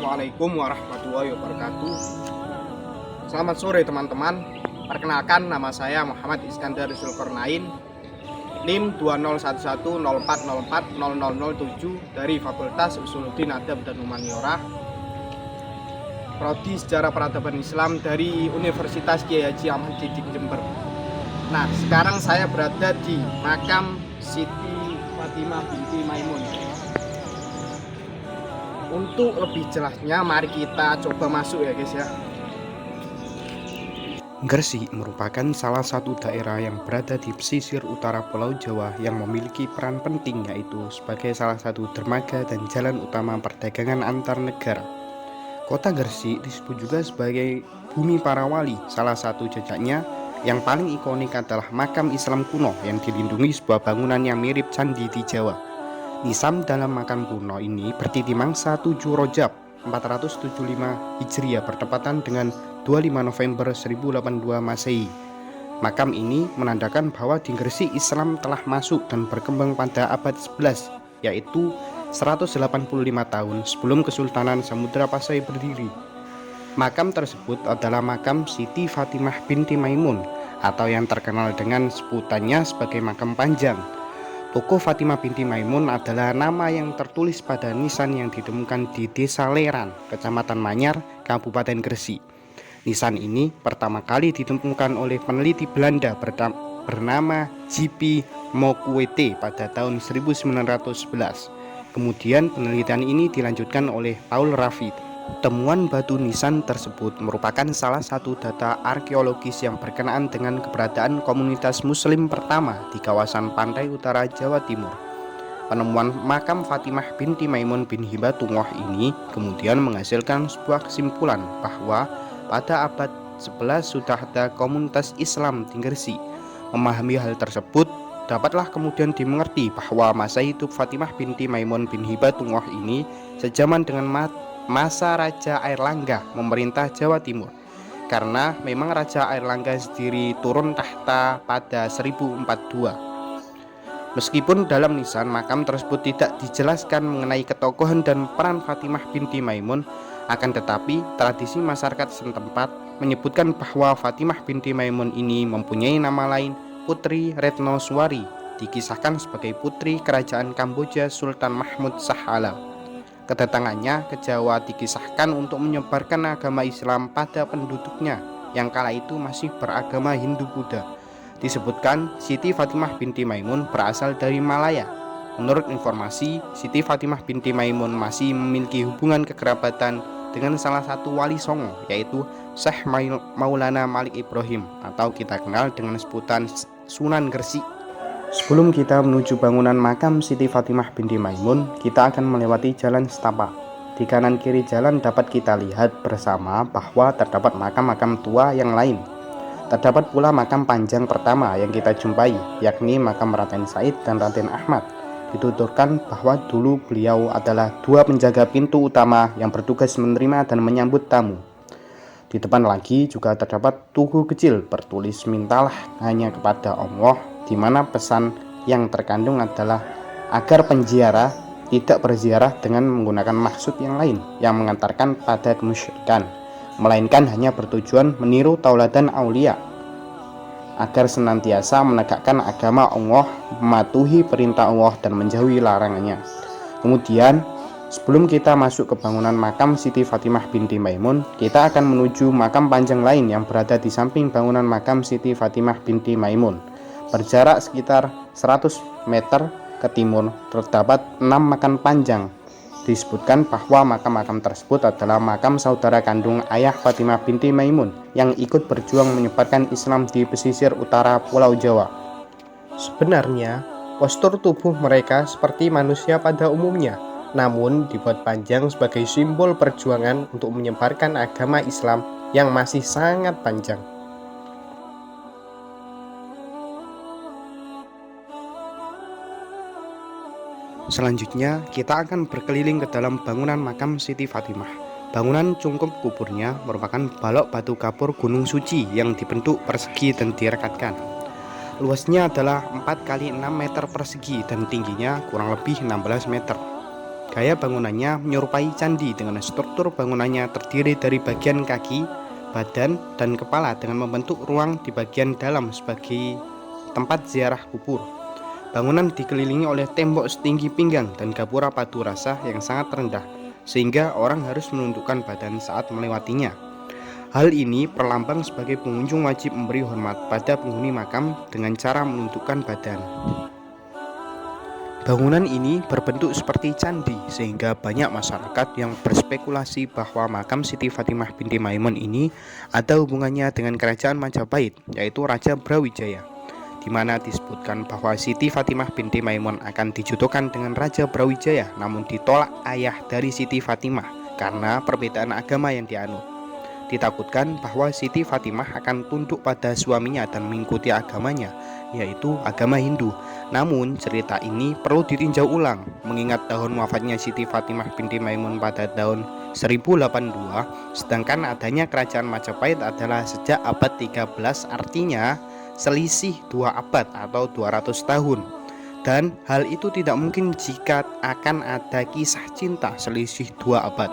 Assalamualaikum warahmatullahi wabarakatuh. Selamat sore teman-teman. Perkenalkan, nama saya Muhammad Iskandar Zulkarnain, NIM 201104040007 dari Fakultas Usuluddin Adab dan Humaniora, Prodi Sejarah Peradaban Islam dari Universitas Kiai Haji Ahmad Didik Jember. Nah, sekarang saya berada di makam Siti Fatimah binti Maimun. Untuk lebih jelasnya, mari kita coba masuk ya guys ya. Gresik merupakan salah satu daerah yang berada di pesisir utara Pulau Jawa yang memiliki peran penting, yaitu sebagai salah satu dermaga dan jalan utama perdagangan antar negara. Kota Gresik disebut juga sebagai bumi para wali. Salah satu jejaknya yang paling ikonik adalah makam Islam kuno yang dilindungi sebuah bangunan yang mirip candi di Jawa. Nisan dalam makam kuno ini bertiti mangsa 7 Rojab 475 Hijriah bertepatan dengan 25 November 1082 Masehi. Makam ini menandakan bahwa di Gresik Islam telah masuk dan berkembang pada abad 11, yaitu 185 tahun sebelum Kesultanan Samudra Pasai berdiri. Makam tersebut adalah makam Siti Fatimah binti Maimun, atau yang terkenal dengan sebutannya sebagai makam panjang. Tokoh Fatimah binti Maimun adalah nama yang tertulis pada nisan yang ditemukan di Desa Leran, Kecamatan Manyar, Kabupaten Gresik. Nisan ini pertama kali ditemukan oleh peneliti Belanda bernama J.P. Mokuete pada tahun 1911. Kemudian penelitian ini dilanjutkan oleh Paul Raffit. Temuan batu nisan tersebut merupakan salah satu data arkeologis yang berkenaan dengan keberadaan komunitas muslim pertama di kawasan pantai utara Jawa Timur. Penemuan makam Fatimah binti Maimun bin Hibatullah ini kemudian menghasilkan sebuah kesimpulan bahwa pada abad 11 sudah ada komunitas Islam di Gresik. Memahami hal tersebut, dapatlah kemudian dimengerti bahwa masa hidup Fatimah binti Maimun bin Hibatullah ini sejaman dengan masa Raja Airlangga memerintah Jawa Timur, karena memang Raja Airlangga sendiri turun tahta pada 1042. Meskipun dalam nisan makam tersebut tidak dijelaskan mengenai ketokohan dan peran Fatimah binti Maimun, akan tetapi tradisi masyarakat setempat menyebutkan bahwa Fatimah binti Maimun ini mempunyai nama lain Putri Retnoswari, dikisahkan sebagai putri kerajaan Kamboja Sultan Mahmud Shah Alam. Kedatangannya ke Jawa dikisahkan untuk menyebarkan agama Islam pada penduduknya yang kala itu masih beragama Hindu-Buddha. Disebutkan Siti Fatimah binti Maimun berasal dari Malaya. Menurut informasi, Siti Fatimah binti Maimun masih memiliki hubungan kekerabatan dengan salah satu wali Songo, yaitu Syekh Maulana Malik Ibrahim, atau kita kenal dengan sebutan Sunan Gresik. Sebelum kita menuju bangunan makam Siti Fatimah binti Maimun, kita akan melewati jalan setapak. Di kanan kiri jalan dapat kita lihat bersama bahwa terdapat makam-makam tua yang lain. Terdapat pula makam panjang pertama yang kita jumpai, yakni makam Raden Said dan Raden Ahmad. Dituturkan bahwa dulu beliau adalah dua penjaga pintu utama yang bertugas menerima dan menyambut tamu. Di depan lagi juga terdapat tugu kecil bertulis "Mintalah hanya kepada Allah", di mana pesan yang terkandung adalah agar penziarah tidak berziarah dengan menggunakan maksud yang lain yang mengantarkan pada kemusyrikan, melainkan hanya bertujuan meniru tauladan aulia, agar senantiasa menegakkan agama Allah, mematuhi perintah Allah dan menjauhi larangannya. Kemudian sebelum kita masuk ke bangunan makam Siti Fatimah binti Maimun, kita akan menuju makam panjang lain yang berada di samping bangunan makam Siti Fatimah binti Maimun. Berjarak sekitar 100 meter ke timur terdapat 6 makam panjang. Disebutkan bahwa makam-makam tersebut adalah makam saudara kandung ayah Fatimah binti Maimun yang ikut berjuang menyebarkan Islam di pesisir utara Pulau Jawa. Sebenarnya, postur tubuh mereka seperti manusia pada umumnya, namun dibuat panjang sebagai simbol perjuangan untuk menyebarkan agama Islam yang masih sangat panjang. Selanjutnya, kita akan berkeliling ke dalam bangunan makam Siti Fatimah. Bangunan cungkup kuburnya merupakan balok batu kapur Gunung Suci yang dibentuk persegi dan direkatkan. Luasnya adalah 4 x 6 meter persegi dan tingginya kurang lebih 16 meter. Gaya bangunannya menyerupai candi dengan struktur bangunannya terdiri dari bagian kaki, badan, dan kepala dengan membentuk ruang di bagian dalam sebagai tempat ziarah kubur. Bangunan dikelilingi oleh tembok setinggi pinggang dan gapura padu rasa yang sangat rendah, sehingga orang harus menundukkan badan saat melewatinya. Hal ini perlambang sebagai pengunjung wajib memberi hormat pada penghuni makam dengan cara menundukkan badan. Bangunan ini berbentuk seperti candi sehingga banyak masyarakat yang berspekulasi bahwa makam Siti Fatimah binti Maimun ini ada hubungannya dengan kerajaan Majapahit, yaitu Raja Brawijaya, di mana disebutkan bahwa Siti Fatimah binti Maimun akan dijodohkan dengan Raja Brawijaya, namun ditolak ayah dari Siti Fatimah karena perbedaan agama yang dianut. Ditakutkan bahwa Siti Fatimah akan tunduk pada suaminya dan mengikuti agamanya, yaitu agama Hindu. Namun cerita ini perlu ditinjau ulang, mengingat tahun wafatnya Siti Fatimah binti Maimun pada tahun 1082, sedangkan adanya kerajaan Majapahit adalah sejak abad 13, artinya selisih 2 abad atau 200 tahun. Dan hal itu tidak mungkin jika akan ada kisah cinta selisih 2 abad.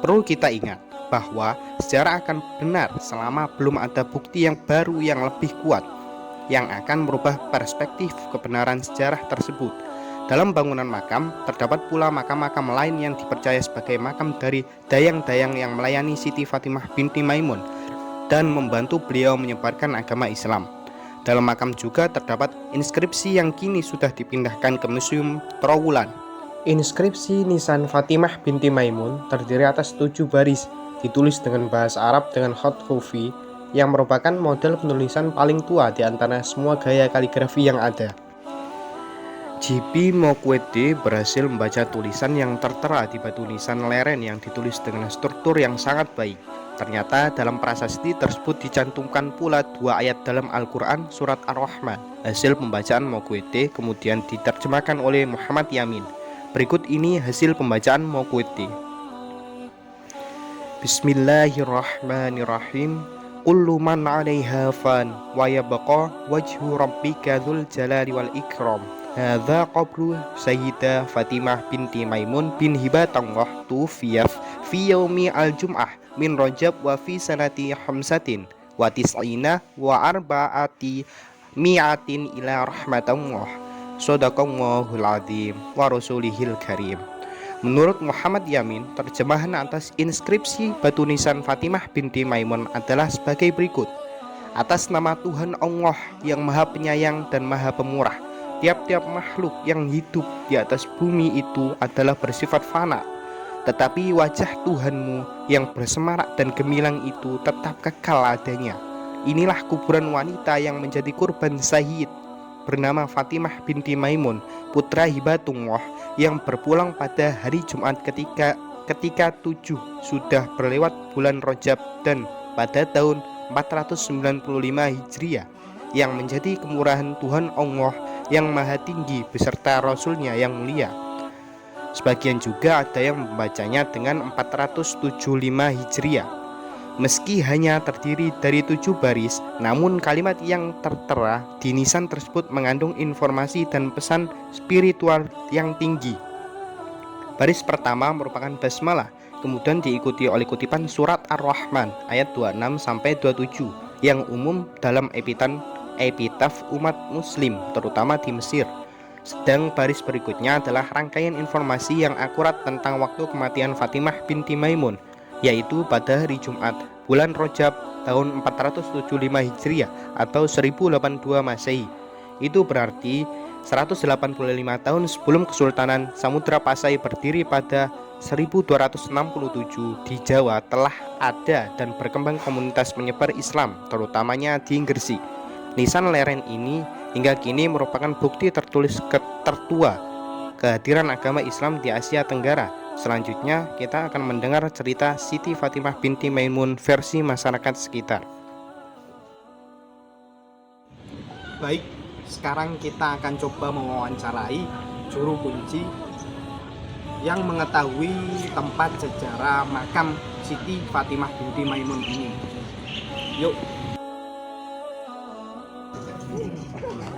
Perlu kita ingat bahwa sejarah akan benar selama belum ada bukti yang baru yang lebih kuat yang akan merubah perspektif kebenaran sejarah tersebut. Dalam bangunan makam terdapat pula makam-makam lain yang dipercaya sebagai makam dari dayang-dayang yang melayani Siti Fatimah binti Maimun dan membantu beliau menyebarkan agama Islam. Dalam makam juga terdapat inskripsi yang kini sudah dipindahkan ke Museum Trowulan. Inskripsi nisan Fatimah binti Maimun terdiri atas 7 baris, ditulis dengan bahasa Arab dengan hot coffee, yang merupakan model penulisan paling tua di antara semua gaya kaligrafi yang ada. J.P. Mokwetty berhasil membaca tulisan yang tertera di batu nisan leren yang ditulis dengan struktur yang sangat baik. Ternyata dalam prasasti tersebut dicantumkan pula 2 ayat dalam Al-Quran surat Ar-Rahman. Hasil pembacaan Mokwetty kemudian diterjemahkan oleh Muhammad Yamin. Berikut ini hasil pembacaan Mokwetty. Bismillahirrahmanirrahim. Kullu man 'alaiha fan wa yabqa wajhu rabbika dzul jalali wal ikram. Hadza qabru Sayyidah Fatimah binti Maimun bin Hibatullah tuwfiyat fi yaumi al-jum'ah min Rajab wa fi sanati hamsatin wa tis'ina wa arba'ati mi'atin ila rahmatallah. Shadaqallahul azim wa rasulihil karim. Menurut Muhammad Yamin, terjemahan atas inskripsi batu nisan Fatimah binti Maimun adalah sebagai berikut. Atas nama Tuhan Allah yang Maha Penyayang dan Maha Pemurah, tiap-tiap makhluk yang hidup di atas bumi itu adalah bersifat fana, tetapi wajah Tuhanmu yang bersemarak dan gemilang itu tetap kekal adanya. Inilah kuburan wanita yang menjadi kurban syahid bernama Fatimah binti Maimun, putra Hibatullah, yang berpulang pada hari Jumat ketika 7 sudah berlewat bulan Rajab dan pada tahun 495 Hijriah, yang menjadi kemurahan Tuhan Allah yang Maha Tinggi beserta Rasulnya yang mulia. Sebagian juga ada yang membacanya dengan 475 Hijriah. Meski hanya terdiri dari 7 baris, namun kalimat yang tertera di nisan tersebut mengandung informasi dan pesan spiritual yang tinggi. Baris pertama merupakan basmalah, kemudian diikuti oleh kutipan surat Ar-Rahman ayat 26-27 yang umum dalam epitaf umat muslim terutama di Mesir. Sedang baris berikutnya adalah rangkaian informasi yang akurat tentang waktu kematian Fatimah binti Maimun, yaitu pada hari Jumat bulan Rajab tahun 475 Hijriah atau 1082 Masehi. Itu berarti 185 tahun sebelum Kesultanan Samudra Pasai berdiri pada 1267 di Jawa telah ada dan berkembang komunitas penyebar Islam, terutamanya di Gresik. Nisan leren ini hingga kini merupakan bukti tertua kehadiran agama Islam di Asia Tenggara. Selanjutnya kita akan mendengar cerita Siti Fatimah binti Maimun versi masyarakat sekitar. Baik, sekarang kita akan coba mewawancarai juru kunci yang mengetahui tempat sejarah makam Siti Fatimah binti Maimun ini. Yuk.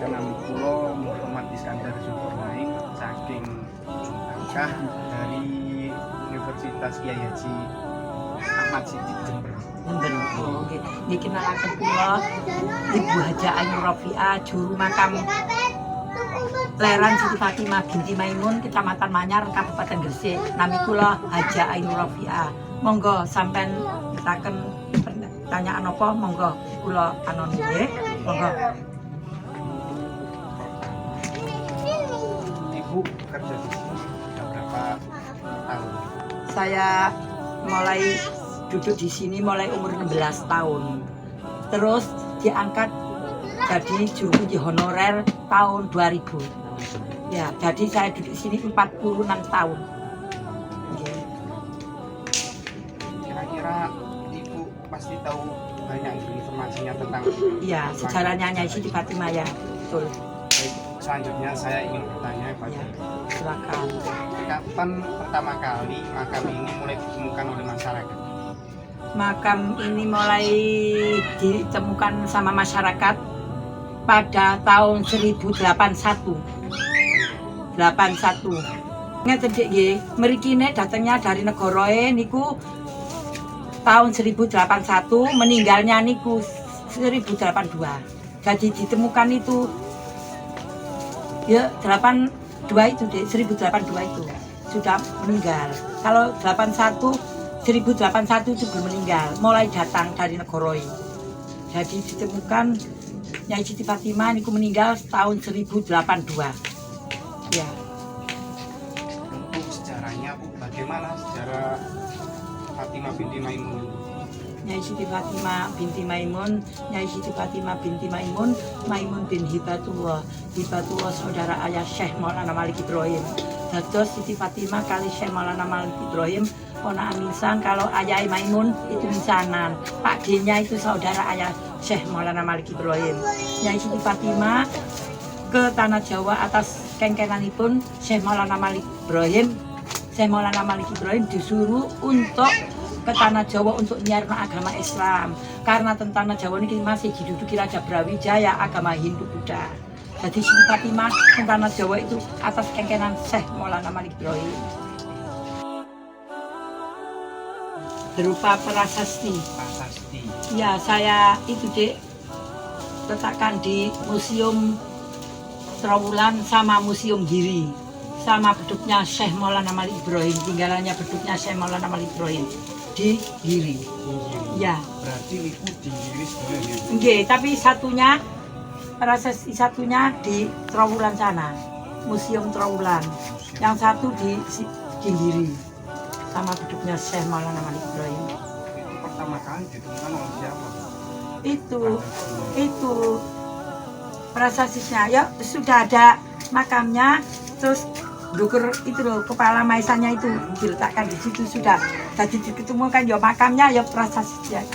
Nama kula Muhammad Iskandar Zulkarnain saking Ujung Bangkah dari Kiai Haji Ahmad Siddiq Jember. Jember. Oh, nggih. Niki kenalaken kula Ibu Haja Ainur Rafiah, juru makam Leran Siti Fatimah binti Maimun, Kecamatan Manyar, Kabupaten Gresik. Nami kula Haja Ainur Rafiah. Monggo sampean nyataken pertanyaan apa? Monggo kula anon nggih. Monggo. Ibu kerja di sini sudah berapa tahun? Saya mulai duduk di sini mulai umur 16 tahun. Terus diangkat jadi juru kunci honorer tahun 2000. Ya, jadi saya duduk di sini 46 tahun. Oke. Kira-kira Ibu pasti tahu banyak informasinya tentang Iya, sejarahnya Nyai Siti Fatimah ya, betul. Baik, selanjutnya saya ingin bertanya kepada Ya, Ibu. silakan. Kapan pertama kali makam ini mulai ditemukan oleh masyarakat? Makam ini mulai ditemukan sama masyarakat pada tahun 1081. 81. Ngeten Dik nggih, mriki nek datangnya dari negara niku tahun 1081, meninggalnya niku 1082. Jadi ditemukan itu ya 82 itu Dik, 1082 itu sudah meninggal. Kalau 1081 itu belum meninggal, mulai datang dari negara. Jadi ditemukan Nyai Siti Fatimah niku meninggal tahun 1082. Ya. Untuk sejarahnya Bu, bagaimana sejarah Fatimah binti Maimun? Nyai Siti Fatimah binti Maimun, Nyai Siti Fatimah binti Maimun, Maimun bin Hibatullah. Hibatullah saudara ayah Syekh Maulana Malik Ibrahim. Dados Siti Fatimah kali Syekh Maulana Malik Ibrahim ponaan nisan, kalau ayah Maimun itu nisanan. Pak D-nya itu saudara ayah Syekh Maulana Malik Ibrahim. Nyai Siti Fatimah ke tanah Jawa atas kengkenanipun Syekh Maulana Malik Ibrahim. Syekh Maulana Malik Ibrahim disuruh untuk ke tanah Jawa untuk nyiarno agama Islam, karena tanah Jawa ini masih diduduki Raja Brawijaya agama Hindu Buddha. Jadi Siti Fatimah ke tanah Jawa itu atas kengkenan Syekh Maulana Malik Ibrahim. Berupa prasasti. Prasasti. Ya, saya itu Dek letakkan di Museum Trawulan sama Museum Giri, sama beduknya Syekh Maulana Malik Ibrahim, tinggalannya beduknya Syekh Maulana Malik Ibrahim di Giri. Ya. Berarti Ibu di Giri sebenarnya. Nggih, tapi satunya prasasti satunya di Trawulan sana, Museum Trawulan. Yang satu di Giri, sama beduknya Syekh Maulana Malik Ibrahim. Itu pertama kali ditemukan oleh siapa? Itu prasasisnya ya sudah ada makamnya, terus dukur itu loh, kepala maisanya itu diletakkan di situ sudah. Jadi ditemukan ya makamnya ya prasasisnya.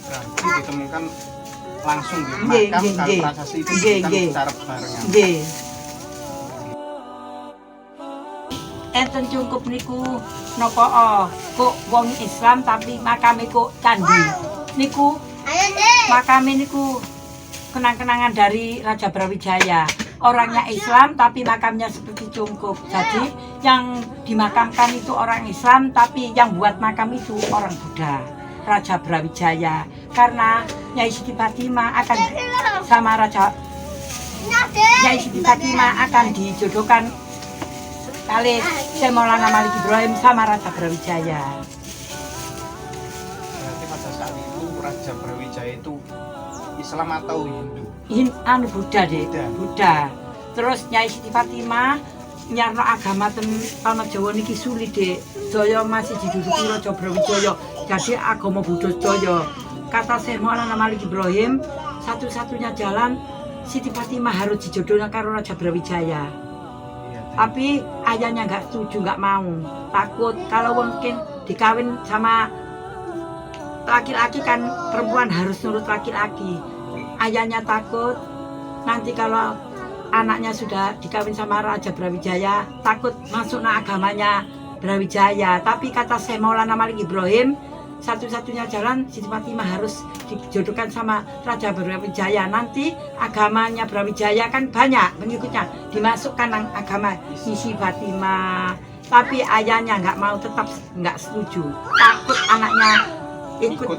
Berarti ditemukan langsung di Nggih, makam, nggih, kalau nggih. prasasti itu Nggih, bukan nggih. secara berbarengan. Nggih. Enten cukup niku napa kok wong Islam tapi makame kok candi. Niku makame niku kenang-kenangan dari Raja Brawijaya. Orangnya Islam tapi makamnya seperti cungkup. Jadi yang dimakamkan itu orang Islam tapi yang buat makam itu orang Buddha, Raja Brawijaya. Karena Nyai Siti Fatimah akan sama Nyai Siti Fatimah akan dijodohkan kali Syekh Maulana Malik Ibrahim sama Raja Brawijaya. Berarti pada saat itu Raja Brawijaya itu Islam atau Hindu? Buddha deh, Buddha. Terus Nyai Siti Fatimah nyarno agama tanah Jawa niki sulit deh. Jaya masih diduduki Raja Brawijaya. Jadi agama Buddha Jaya. Kata Syekh Maulana Malik Ibrahim, satu-satunya jalan Siti Fatimah harus dijodohkan karo Raja Brawijaya. Tapi ayahnya nggak setuju, nggak mau, takut kalau mungkin dikawin sama laki-laki kan perempuan harus nurut laki-laki. Ayahnya takut nanti kalau anaknya sudah dikawin sama Raja Brawijaya takut masuk agamanya Brawijaya. Tapi kata Syekh Maulana Malik Ibrahim, satu-satunya jalan Siti Fatimah harus dijodohkan sama Raja Brawijaya. Nanti agamanya Brawijaya kan banyak pengikutnya, dimasukkan agama Siti Fatimah. Tapi ayahnya nggak mau, tetap nggak setuju. Takut anaknya ikut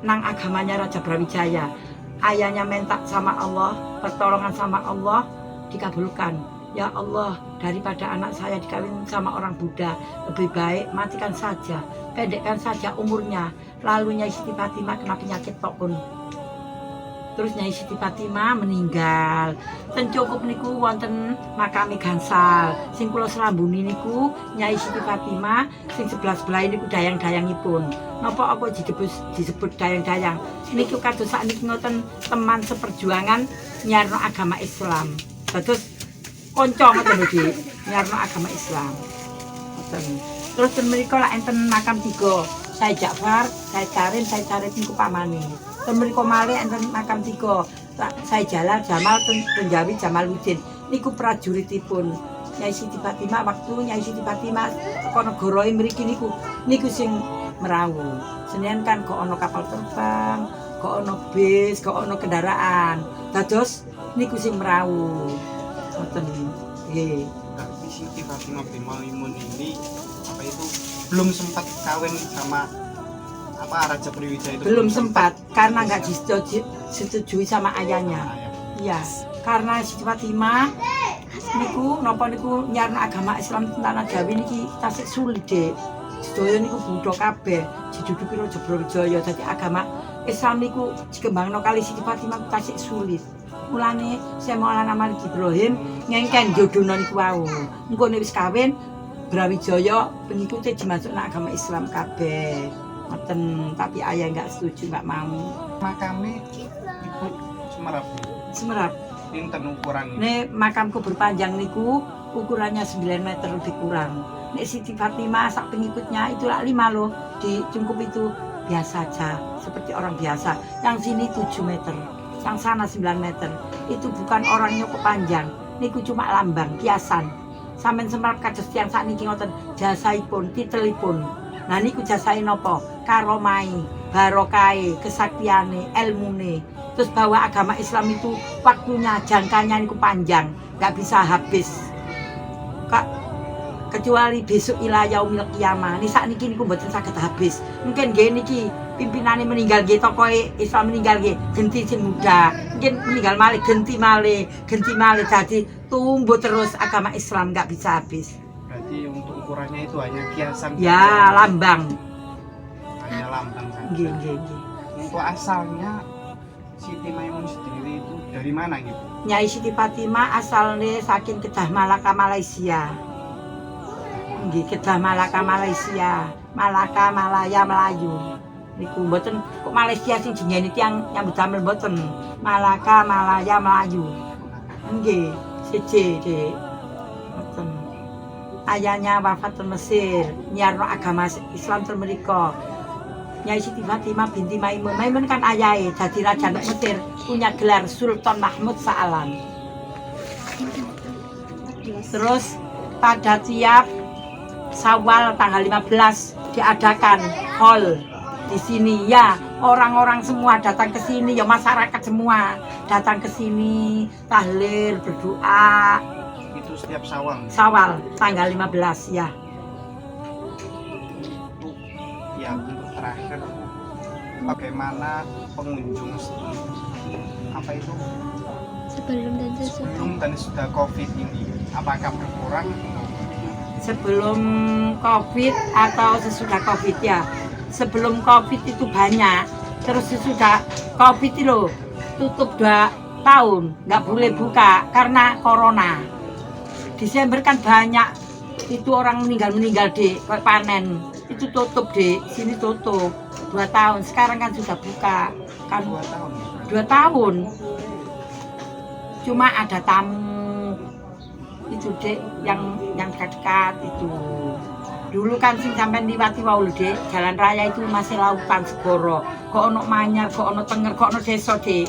nang agamanya Raja Brawijaya. Ayahnya minta sama Allah, pertolongan sama Allah, dikabulkan. Ya Allah, daripada anak saya dikawin sama orang Buddha, lebih baik matikan saja, pendekkan saja umurnya. Lalu Nyai Siti Fatimah kena penyakit pokun. Terus Nyai Siti Fatimah meninggal. Ten cukup niku wonten makame gangsal. Sing kula selambuni niku Nyai Siti Fatimah, sing sebelah niku dayang-dayangipun. Napa apa disebut dayang-dayang? Niku kados sakniki ngoten teman seperjuangan nyarno agama Islam. Terus konco ngoten lho, Dik, nyarno agama Islam. Ngoten. Terus ten mriku lak enten makam 3. Saya Ja'far, saya Carit niku pamane. Ten mriku malih enten makam 3. Saya Jamal Penjawi Jamaluddin niku prajuritipun Nyai Siti Fatimah. Waktu Nyai Siti Fatimah teko negara mriki niku sing merawuh. Senen kan kok ana kapal terbang, kok ana bis, kok ana kendaraan. Dados niku sing merawuh. Ngoten nggih. Tapi Siti Fatimah bin Maimun ini apa itu belum sempat kawin sama Raja Brawijaya itu? Belum sempat karena nggak disetujui sama ayahnya. Iya, karena Siti Fatimah niku napa niku nyarno agama Islam tanah Jawi niki tasik sulit, Dik. Sedaya niku Buddha kabeh diduduki Raja Brawijaya. Dadi agama Islam niku dikembangno kali Siti Fatimah tasik sulit. Mulane saya Maulana Malik Ibrahim ngengken jodohno niku wau. Engko nek wis kawin Brawijaya pengikutnya dimasukno agama Islam kabeh. Ngoten, tapi ayah nggak setuju, nggak mau. Makame Ibu Semerap. Semerap. Pinten ukuran? Nek makamku berpanjang niku ukurannya 9 meter lebih kurang. Nek Siti Fatimah sak pengikutnya itu lah 5 loh. Di Cungkup itu biasa aja, seperti orang biasa. Yang sini 7 meter, yang sana 9 meter. Itu bukan orangnya kepanjang. Niku cuma lambang, kiasan. Sampeyan Semerap kados tiyang sakniki ngoten, jasaipun, titelipun. Nah niku jasai napa? Karomai, barokai, kesaktiane, ilmune. Terus bahwa agama Islam itu waktunya, jangkanya niku panjang, nggak bisa habis. Kecuali besok ila yaumil qiyamah. Nih sakniki niku mboten saged habis. Mungkin nggih niki pimpinane meninggal nggih, tokohe Islam meninggal nggih, genti sing muda. Mungkin meninggal malih, genti malih. Dadi tumbuh terus agama Islam nggak bisa habis. Berarti untuk ukurannya itu hanya kiasan Ya, saja. lambang. Hanya lambang saja. Nggih. Untuk asalnya Siti Maimun sendiri itu dari mana gitu? Nyai Siti Fatimah asalnya saking Kedah Malaka, Malaysia. Nggih, Kedah Malaka, Malaysia. Malaka, Malaya, Melayu. Niku mboten kok Malaysia sing jenenge tiyang nyambut damel mboten. Malaka, Malaya, Melayu. Nggih, siji, Dik. Mboten. Ayahnya wafat di Mesir, nyarno agama Islam termerika. Nyai Siti Fatimah binti Maimun. Maimun kan ayahnya jadi raja Mesir, punya gelar Sultan Mahmud Sa'alan. Terus pada tiap Syawal tanggal 15 diadakan hall di sini, ya orang-orang semua datang ke sini, ya masyarakat semua datang ke sini tahlil, berdoa. Itu setiap Syawal. Syawal tanggal 15 ya. Ya, untuk terakhir bagaimana pengunjung apa itu sebelum dan sudah COVID ini, apakah berkurang? Sebelum COVID atau sesudah COVID ya. Sebelum COVID itu banyak, terus sesudah COVID itu loh tutup 2 tahun, nggak boleh buka karena corona. Desember kan banyak itu orang meninggal deh, kayak panen itu tutup deh, sini tutup 2 tahun. Sekarang kan sudah buka kan 2 tahun. 2 tahun. Cuma ada tamu itu dek yang dekat-dekat itu. Dulu kan sing sampean liwati wau lho, Dek, jalan raya itu masih lautan segoro. Kok ono Manyar, kok ono Tenger, kok ono desa, Dek.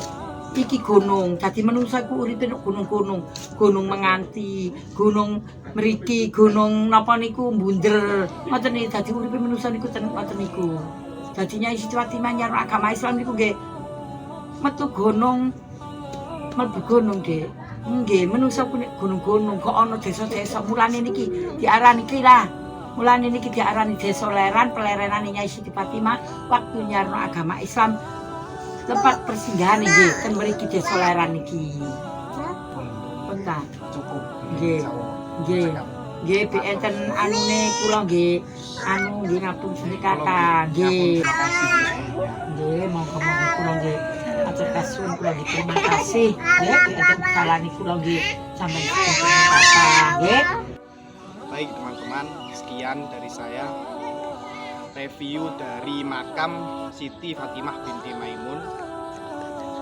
Iki gunung. Dadi menungsa iku uripe nek gunung-gunung. Gunung Menganti, Gunung Mriki, Gunung napa niku Bunder. Ngoten iki dadi uripe menungsa niku ngoten niku. Dadi Nyai Siti Fatimah nyarno agama Islam niku nggih metu gunung, mlebu gunung, Dek. Nggih, menungso ku nek gunung-gunung kok ana desa-desa mulane niki diarani ki lah. Mulane niki diarani Desa Leran, pelerenane Nyai Siti Fatimah waktu nyarno agama Islam. Tempat persinggahan nggih, ten mriki Desa Leran niki. Penta. Cukup. Nggih. Nggih. Nggih, bi enten anune kula nggih nggih ngapunten kata. Nggih. Terima kasih Bu semuanya. Nggih, monggo-monggo kula nggih atur kasuwun kula nggih terima kasih. Nggih, bi enten salani kula nggih sampeyan terima kasih. Nggih. Baik teman-teman, sekian dari saya review dari makam Siti Fatimah binti Maimun.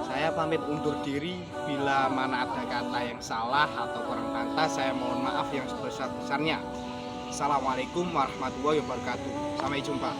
Saya pamit undur diri, bila mana ada kata yang salah atau kurang pantas saya mohon maaf yang sebesar-besarnya. Assalamualaikum warahmatullahi wabarakatuh. Sampai jumpa.